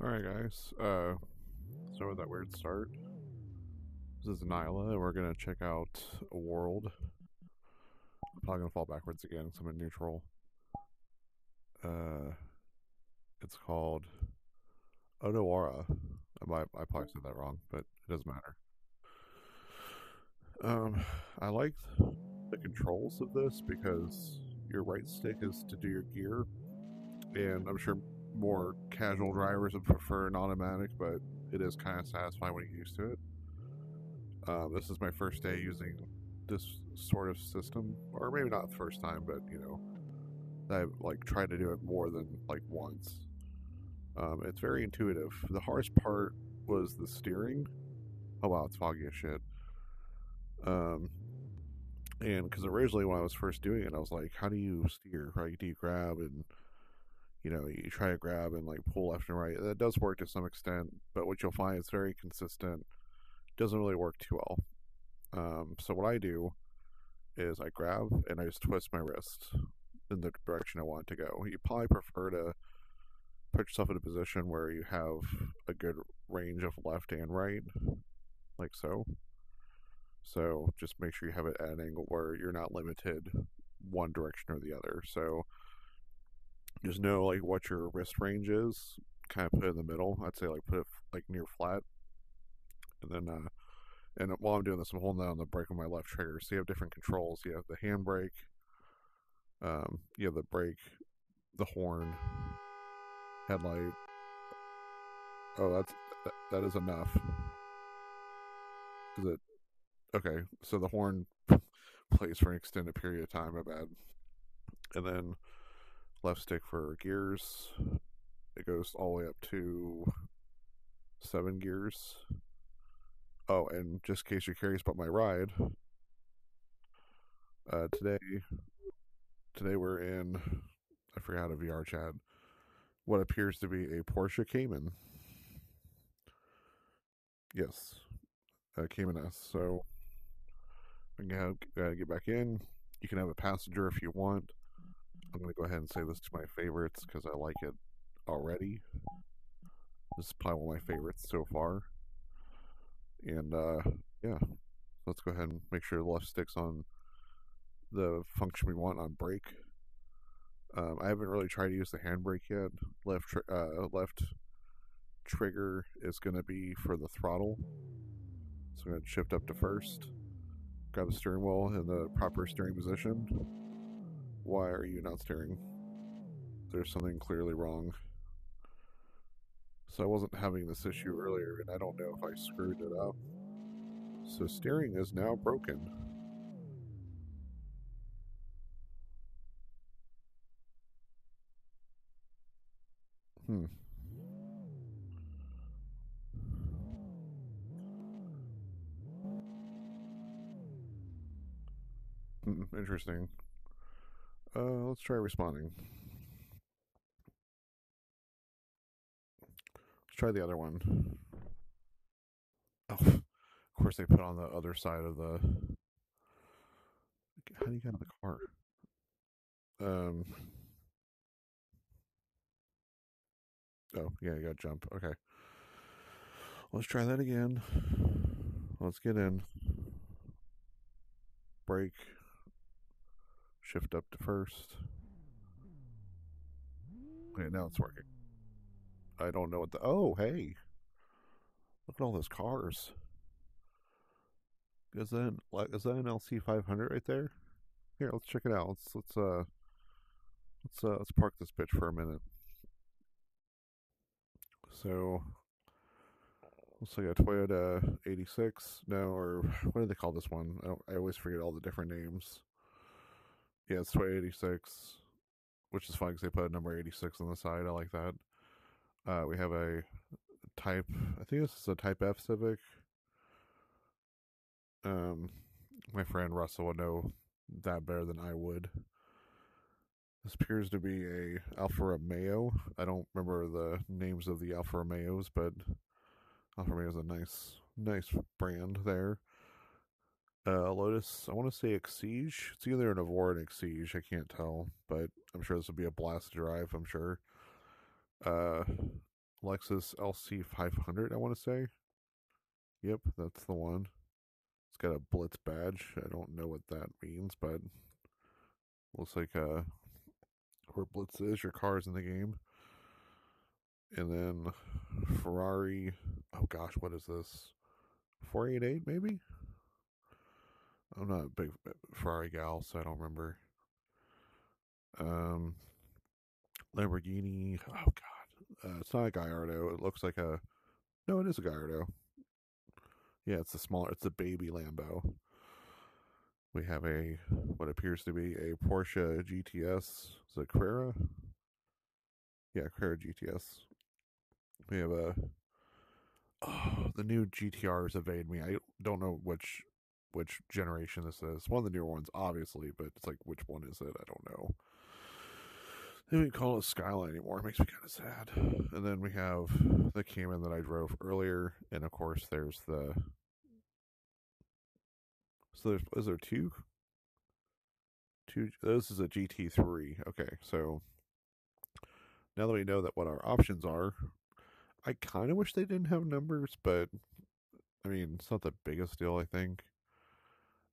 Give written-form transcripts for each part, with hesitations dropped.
Alright, guys. With that weird start. This is Nyla, and we're gonna check out a world. I'm probably gonna fall backwards again because I'm in neutral. Uh, it's called Odawara. I probably said that wrong, but it doesn't matter. I like the controls of this because your right stick is to do your gear, and I'm sure more casual drivers would prefer an automatic, but it is kind of satisfying when you get used to it. This is my first day using this sort of system, or maybe not the first time, but I've like tried to do it more than like once. It's very intuitive. The hardest part was the steering. Oh wow, it's foggy as shit. Um, and because originally when I was first doing it, I was like, how do you steer? Right? Do you grab and you try to grab and like pull left and right? That does work to some extent, but what you'll find is very consistent. Doesn't really work too well. So what I do is I grab and I just twist my wrist in the direction I want it to go. You probably prefer to put yourself in a position where you have a good range of left and right, like so. So just make sure you have it at an angle where you're not limited one direction or the other. So just know like what your wrist range is. Kind of put it in the middle. I'd say like put it like near flat, and then and while I'm doing this, I'm holding down the brake on my left trigger. So you have different controls. You have the handbrake, you have the brake, the horn, headlight. Oh, that is enough. Is it okay? So the horn plays for an extended period of time. My bad. And then left stick for gears. It goes all the way up to 7 gears. Oh, and just in case you're curious about my ride, today we're in. I forgot how to VRchat. What appears to be a Porsche Cayman. Yes, Cayman S. So I'm gonna get back in. You can have a passenger if you want. I'm gonna go ahead and say this to my favorites because I like it already. This is probably one of my favorites so far. And yeah, let's go ahead and make sure the left stick's on the function we want on brake. I haven't really tried to use the handbrake yet. Left trigger is going to be for the throttle. So I'm going to shift up to first. Grab the steering wheel in the proper steering position. Why are you not steering? There's something clearly wrong. So I wasn't having this issue earlier, and I don't know if I screwed it up. So steering is now broken. Hmm. Interesting. Let's try responding. Let's try the other one. Oh, of course they put on the other side of the. How do you get out of the car? Um. Oh, yeah, you got to jump. Okay. Let's try that again. Let's get in. Brake. Shift up to first. Okay, now it's working. I don't know what the. Oh, hey. Look at all those cars. Is that an LC 500 right there? Here, let's check it out. Let's park this bitch for a minute. So looks like a Toyota 86. No, or what do they call this one? I always forget all the different names. Yeah, it's Toyota 86, which is fine because they put a number 86 on the side. I like that. We have a Type. I think this is a Type F Civic. Um, my friend Russell would know that better than I would. This appears to be a Alfa Romeo. I don't remember the names of the Alfa Romeos, but Alfa Romeo is a nice brand there. Lotus, I want to say Exige. It's either an Avora and Exige. I can't tell, but I'm sure this would be a blast to drive. I'm sure. Uh, Lexus LC 500, I want to say. Yep, that's the one. It's got a Blitz badge. I don't know what that means, but looks like where Blitz is, your car's in the game. And then Ferrari. Oh gosh, what is this? 488 maybe? I'm not a big Ferrari gal, so I don't remember. Um, Lamborghini. Oh god, it's not a Gallardo. It looks like a. No, it is a Gallardo. Yeah, it's a smaller. It's a baby Lambo. We have a what appears to be a Porsche GTS. Is it Carrera? Yeah, Carrera GTS. We have a. Oh, the new GTRs evade me. I don't know which generation this is. One of the newer ones, obviously, but it's like which one is it? I don't know. They don't even call it a Skyline anymore. It makes me kind of sad. And then we have the Cayman that I drove earlier, and of course there's the. So there's is there two? Two. This is a GT3. Okay, so now that we know that what our options are, I kind of wish they didn't have numbers, but I mean it's not the biggest deal. I think.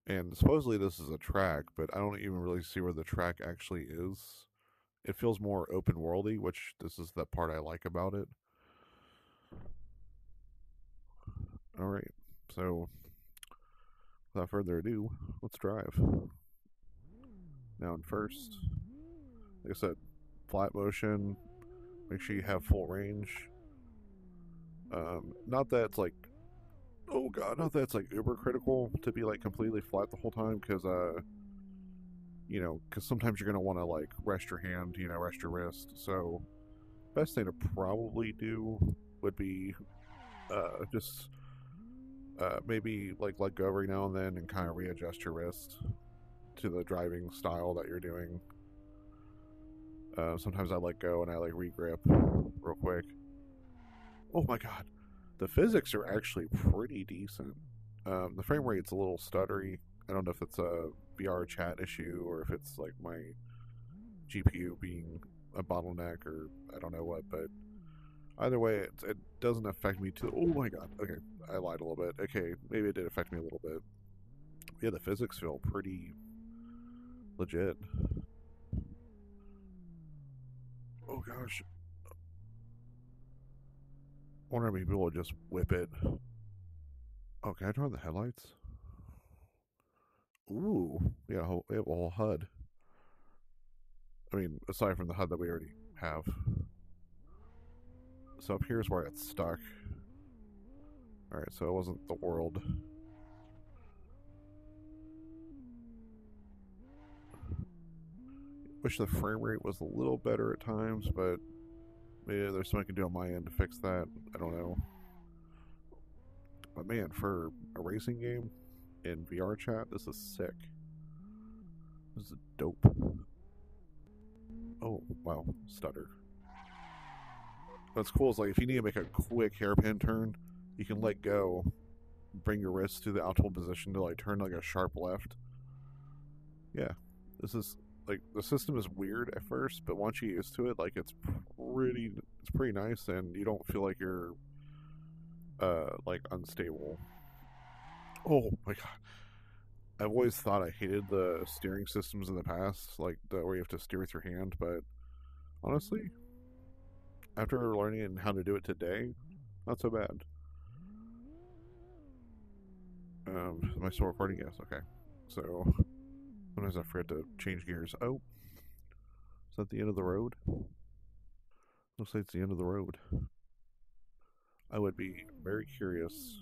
And supposedly this is a track, but I don't even really see where the track actually is. It feels more open worldy, which this is the part I like about it. All right, so without further ado, let's drive. Now in first, like I said, flat motion. Make sure you have full range. Not that it's like, oh god, not that it's like uber critical to be like completely flat the whole time, because because sometimes you're gonna want to like rest your hand, rest your wrist. So best thing to probably do would be just maybe like let go every now and then and kind of readjust your wrist to the driving style that you're doing. Sometimes I let go and I like regrip real quick. Oh my god, the physics are actually pretty decent. The frame rate's a little stuttery. I don't know if it's a VRchat issue or if it's like my GPU being a bottleneck or I don't know what, but either way, it doesn't affect me too. Oh my god. Okay, I lied a little bit. Okay, maybe it did affect me a little bit. Yeah, the physics feel pretty legit. Oh gosh. I wonder how many people would just whip it. Oh, can I turn on the headlights? Ooh, yeah, we have a whole HUD. I mean, aside from the HUD that we already have. So up here's where it's stuck. Alright, so it wasn't the world. Wish the frame rate was a little better at times, but maybe there's something I can do on my end to fix that. I don't know. But man, for a racing game in VRchat, this is sick. This is dope. Oh, wow, stutter. What's cool is like if you need to make a quick hairpin turn, you can let go, bring your wrist to the optimal position to like turn like a sharp left. Yeah, this is like the system is weird at first, but once you get used to it, like it's pretty nice, and you don't feel like you're like unstable. Oh my god. I've always thought I hated the steering systems in the past, like where you have to steer with your hand, but honestly, after learning how to do it today, not so bad. Am I still recording? Yes, okay. So, sometimes I forget to change gears. Oh, is that the end of the road? Looks like it's the end of the road. I would be very curious.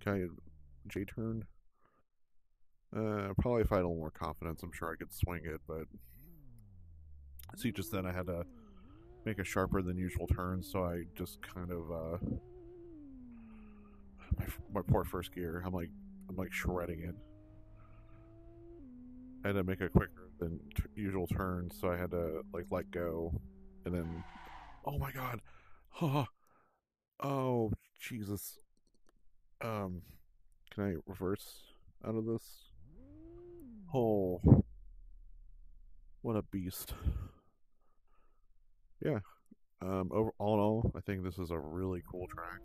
Can I J turn? Probably if I had a little more confidence, I'm sure I could swing it, but see, just then I had to make a sharper than usual turn, so I just kind of my poor first gear. I'm like shredding it. I had to make a quicker than usual turn, so I had to like let go, and then oh my god, oh Jesus, um, can I reverse out of this? Oh, what a beast! Yeah, All in all, I think this is a really cool track.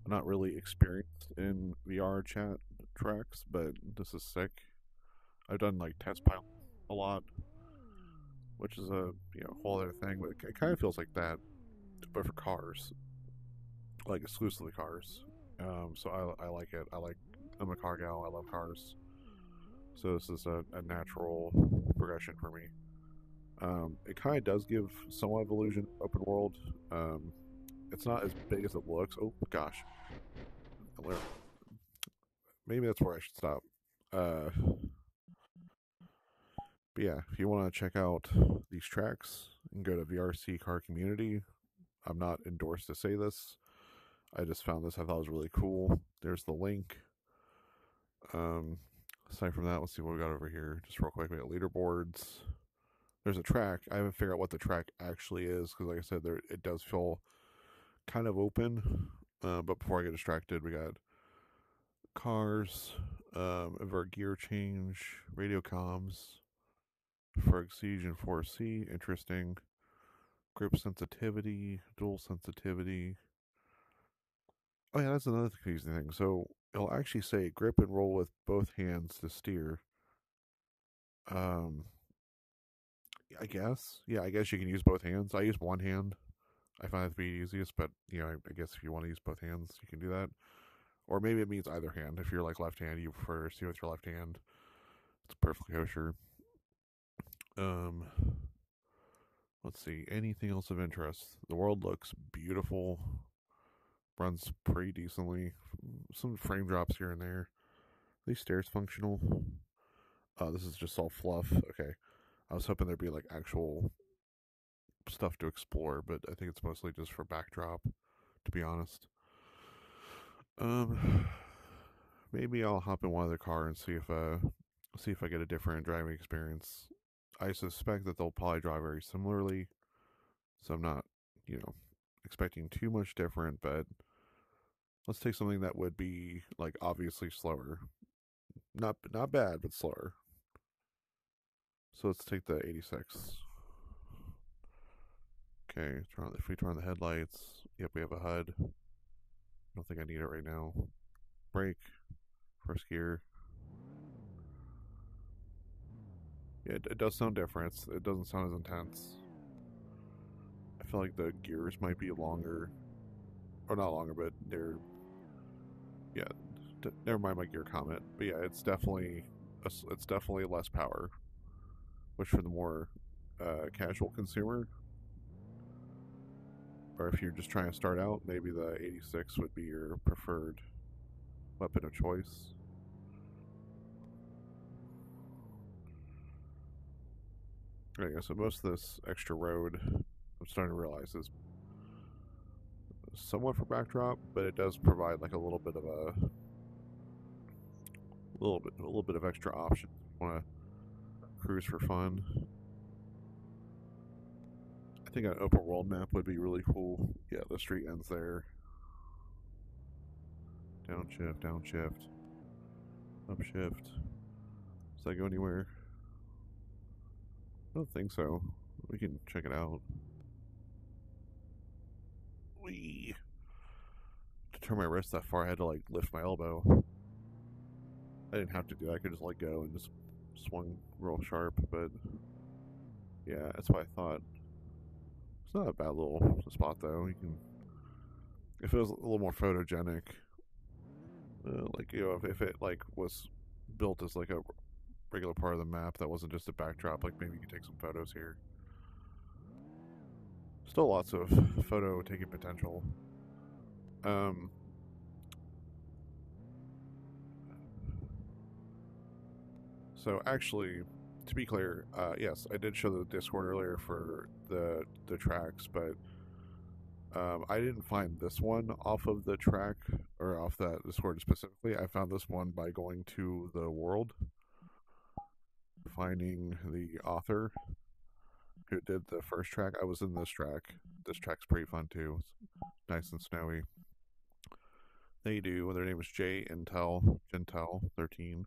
I'm not really experienced in VR chat tracks, but this is sick. I've done like test pilot a lot, which is a whole other thing, but it kind of feels like that, but for cars, like exclusively cars. So I like it. I'm a car gal. I love cars. So this is a natural progression for me. It kind of does give somewhat of illusion open world. Um, it's not as big as it looks. Oh gosh, maybe that's where I should stop. Uh, but yeah, if you want to check out these tracks, you can go to VRC Car Community. I'm not endorsed to say this. I just found this. I thought it was really cool. There's the link. Um, aside from that, let's see what we got over here. Just real quick, we got leaderboards. There's a track. I haven't figured out what the track actually is because, like I said, there it does feel kind of open. But before I get distracted, we got cars, invert gear change, radio comms, for Siege and 4C. Interesting. Grip sensitivity, dual sensitivity. Oh yeah, that's another confusing thing. So it'll actually say grip and roll with both hands to steer. Um, I guess. Yeah, I guess you can use both hands. I use one hand. I find it to be easiest, but I guess if you want to use both hands, you can do that. Or maybe it means either hand. If you're like left hand, you prefer to steer with your left hand. It's perfectly kosher. Um, let's see. Anything else of interest? The world looks beautiful. Runs pretty decently. Some frame drops here and there. Are these stairs functional? Oh, this is just all fluff. Okay. I was hoping there'd be like actual stuff to explore, but I think it's mostly just for backdrop, to be honest. Um, maybe I'll hop in one other car and see if I get a different driving experience. I suspect that they'll probably drive very similarly, so I'm not, you know, expecting too much different. But let's take something that would be like obviously slower, not bad, but slower. So let's take the 86. Okay, if we turn on the headlights, yep, we have a HUD. I don't think I need it right now. Brake, first gear. Yeah, it does sound different. It doesn't sound as intense. I feel like the gears might be longer, or not longer, but they're yeah. Never mind my gear comment, but yeah, it's definitely less power, which for the more casual consumer, or if you're just trying to start out, maybe the 86 would be your preferred weapon of choice. Yeah, so most of this extra road, I'm starting to realize, is somewhat for backdrop, but it does provide like a little bit of extra option. Want to cruise for fun? I think an open world map would be really cool. Yeah, the street ends there. Downshift, downshift, upshift. Does that go anywhere? I don't think so. We can check it out. Wee. To turn my wrist that far, I had to like lift my elbow. I didn't have to do that. I could just let go and just swung real sharp. But yeah, that's what I thought. It's not a bad little spot though. You can, if it was a little more photogenic, like if it like was built as like a regular part of the map that wasn't just a backdrop, like maybe you could take some photos here. Still lots of photo taking potential. Um, so actually, to be clear, yes, I did show the Discord earlier for the tracks, but I didn't find this one off of the track or off that Discord specifically. I found this one by going to the world, finding the author who did the first track. I was in this track. This track's pretty fun too. It's nice and snowy. They do. Their name is J Intel Gentel 13,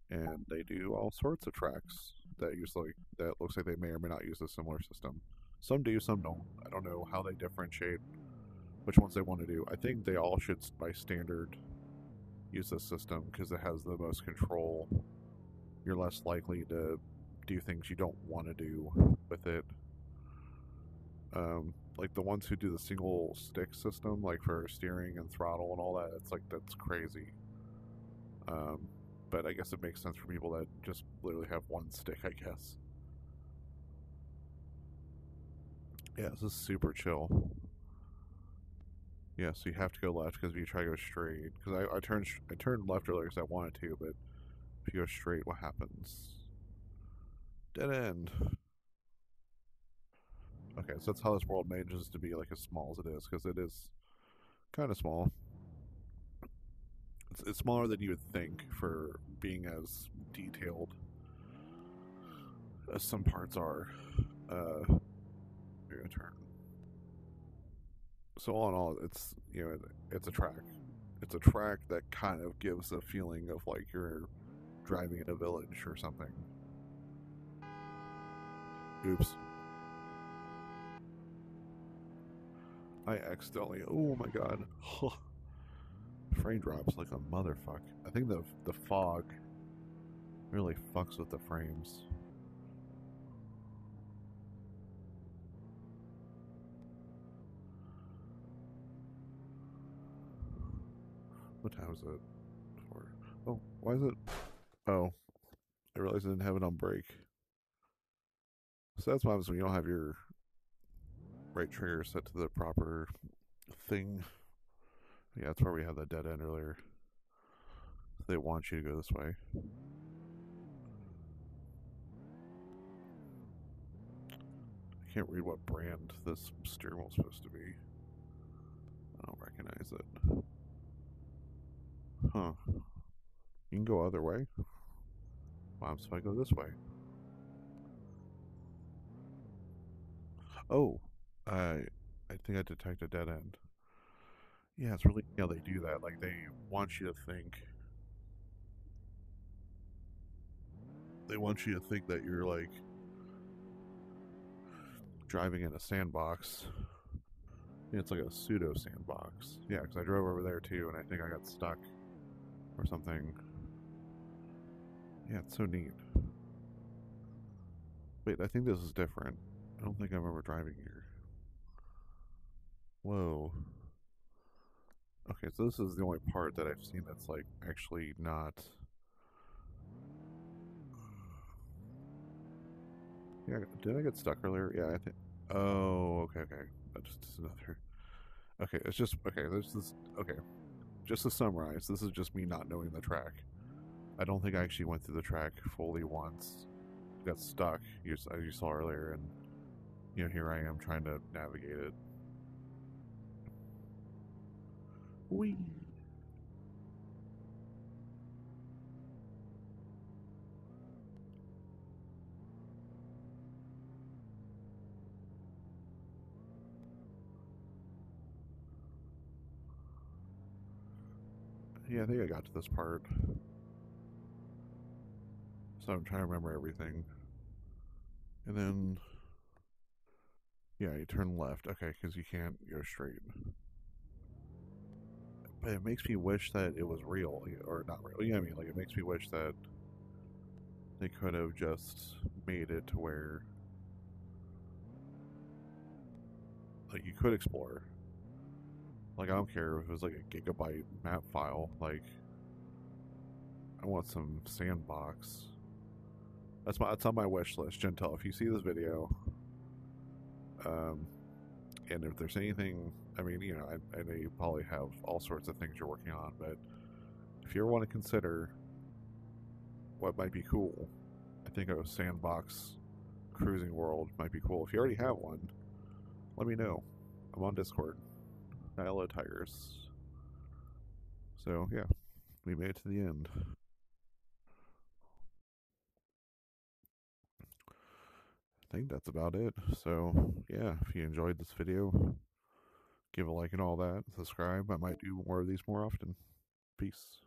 and they do all sorts of tracks that use like that looks like they may or may not use a similar system. Some do, some don't. I don't know how they differentiate which ones they want to do. I think they all should, by standard, use this system because it has the most control. You're less likely to do things you don't want to do with it. Like the ones who do the single stick system, like for steering and throttle and all that, it's like that's crazy. But I guess it makes sense for people that just literally have one stick, I guess. Yeah, this is super chill. Yeah, so you have to go left because if you try to go straight, because I turned left earlier because I wanted to, but if you go straight, what happens? Dead end. Okay, so that's how this world manages to be like as small as it is, because it is kind of small. It's smaller than you would think for being as detailed as some parts are. You're gonna turn. So all in all, it's a track. It's a track that kind of gives a feeling of like you're driving in a village or something. Oops. I accidentally. Oh my god. Frame drops like a motherfucker. I think the fog really fucks with the frames. What time is it? Oh, why is it? Oh, I realized I didn't have it on brake. So that's what happens when you don't have your right trigger set to the proper thing. Yeah, that's where we had that dead end earlier. They want you to go this way. I can't read what brand this steering wheel is supposed to be. I don't recognize it. Huh. You can go other way? Wow, so I go this way. Oh, I think I detect a dead end. Yeah, it's really how they do that. Like they want you to think. They want you to think that you're like driving in a sandbox. It's like a pseudo sandbox. Yeah, because I drove over there too, and I think I got stuck or something. Yeah, it's so neat. Wait, I think this is different. I don't think I remember driving here. Whoa. Okay, so this is the only part that I've seen that's like actually not. Yeah, did I get stuck earlier? Yeah, I think. Oh, okay. That's just another. Okay, it's just okay. This is okay. Just to summarize, this is just me not knowing the track. I don't think I actually went through the track fully once. Got stuck, as you saw earlier, and here I am trying to navigate it. Whee! Yeah, I think I got to this part. So I'm trying to remember everything. And then, yeah, you turn left. Okay, because you can't go straight. But it makes me wish that it was real, or not real. You know what I mean? Like, it makes me wish that they could have just made it to where, like, you could explore. Like, I don't care if it was like a gigabyte map file. Like, I want some sandbox. That's on my wish list, Gentel. If you see this video, and if there's anything, I mean, I know you probably have all sorts of things you're working on, but if you ever want to consider what might be cool, I think a sandbox cruising world might be cool. If you already have one, let me know. I'm on Discord. Hello, Tigers. So yeah, we made it to the end. I think that's about it. So yeah, if you enjoyed this video, give a like and all that. Subscribe. I might do more of these more often. Peace.